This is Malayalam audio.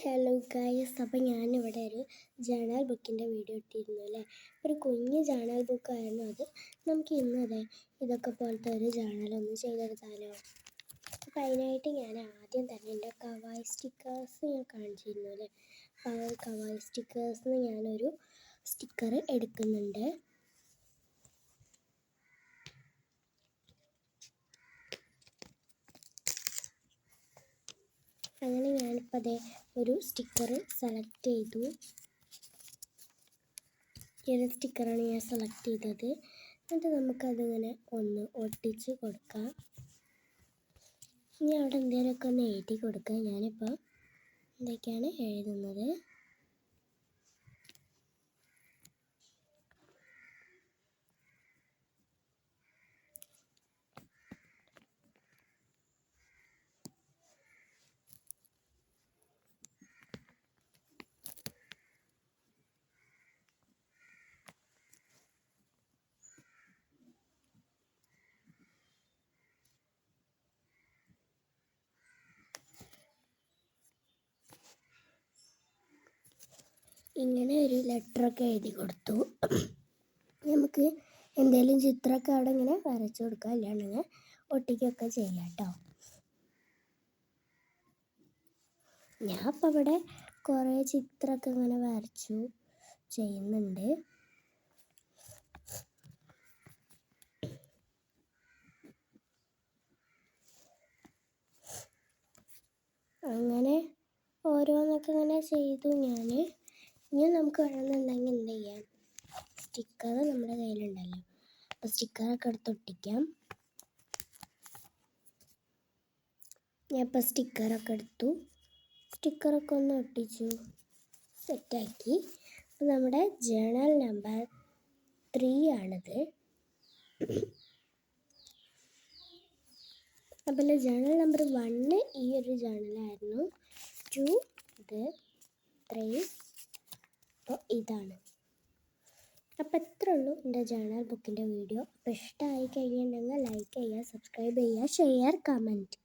ഹലോ ഗൈസ്, അപ്പോൾ ഞാനിവിടെ ഒരു ജേണൽ ബുക്കിൻ്റെ വീഡിയോ ഇട്ടിരുന്നു അല്ലേ. ഒരു കുഞ്ഞ് ജേണൽ ബുക്കായിരുന്നു അത്. നമുക്ക് ഇന്നതെ ഇതൊക്കെ പോലത്തെ ഒരു ജേണലൊന്ന് ചെയ്തെടുത്താലോ. അപ്പോൾ അതിനായിട്ട് ഞാൻ ആദ്യം തന്നെ എൻ്റെ കവായി സ്റ്റിക്കേഴ്സ് ഞാൻ കാണിച്ചിരുന്നു അല്ലേ. അപ്പോൾ ആ കവായി സ്റ്റിക്കേഴ്സിന് ഞാനൊരു സ്റ്റിക്കർ എടുക്കുന്നുണ്ട്. അങ്ങനെ ഞാനിപ്പോൾ അതേ ഒരു സ്റ്റിക്കർ സെലക്ട് ചെയ്തു. ഈ ഒരു സ്റ്റിക്കറാണ് ഞാൻ സെലക്ട് ചെയ്തത്. എന്നിട്ട് നമുക്കതിങ്ങനെ ഒന്ന് ഒട്ടിച്ച് കൊടുക്കാം. ഇനി അവിടെ എന്തെങ്കിലുമൊക്കെ ഒന്ന് എഴുതി കൊടുക്കാം. ഞാനിപ്പോൾ എന്തൊക്കെയാണ് എഴുതുന്നത്. ഇങ്ങനെ ഒരു ലെറ്ററൊക്കെ എഴുതി കൊടുത്തു. നമുക്ക് എന്തെങ്കിലും ചിത്രമൊക്കെ അവിടെ ഇങ്ങനെ വരച്ചു കൊടുക്കാം, അല്ലാണ്ടെങ്കിൽ ഒട്ടിക്കുകയൊക്കെ ചെയ്യാം കേട്ടോ. ഞാൻ ഇപ്പോൾ ഇവിടെ കുറേ ചിത്രമൊക്കെ ഇങ്ങനെ വരച്ചു ചെയ്യുന്നുണ്ട്. അങ്ങനെ ഓരോന്നൊക്കെ ഇങ്ങനെ ചെയ്തു ഞാൻ. ഇനി നമുക്ക് വേണമെന്നുണ്ടെങ്കിൽ എന്ത് ചെയ്യാം, സ്റ്റിക്കർ നമ്മുടെ കയ്യിലുണ്ടല്ലോ, അപ്പോൾ സ്റ്റിക്കറൊക്കെ എടുത്ത് ഒട്ടിക്കാം. ഞാൻ ഇപ്പോൾ സ്റ്റിക്കറൊക്കെ എടുത്തു, സ്റ്റിക്കറൊക്കെ ഒന്ന് ഒട്ടിച്ചു, സെറ്റാക്കി. അപ്പോൾ നമ്മുടെ ജേണൽ നമ്പർ 3 ആണിത്. അപ്പോൾ ജേണൽ നമ്പർ 1 ഈ ഒരു ജേണലായിരുന്നു, 2 ഇത്, 3 അപ്പോൾ ഇതാണ്. അപ്പോൾ ഇത്രേ ഉള്ളൂ എൻ്റെ ജേണൽ ബുക്കിൻ്റെ വീഡിയോ. അപ്പോൾ ഇഷ്ടമായി കഴിഞ്ഞിട്ടുണ്ടെങ്കിൽ ലൈക്ക് ചെയ്യുക, സബ്സ്ക്രൈബ് ചെയ്യുക, ഷെയർ, കമൻറ്റ്.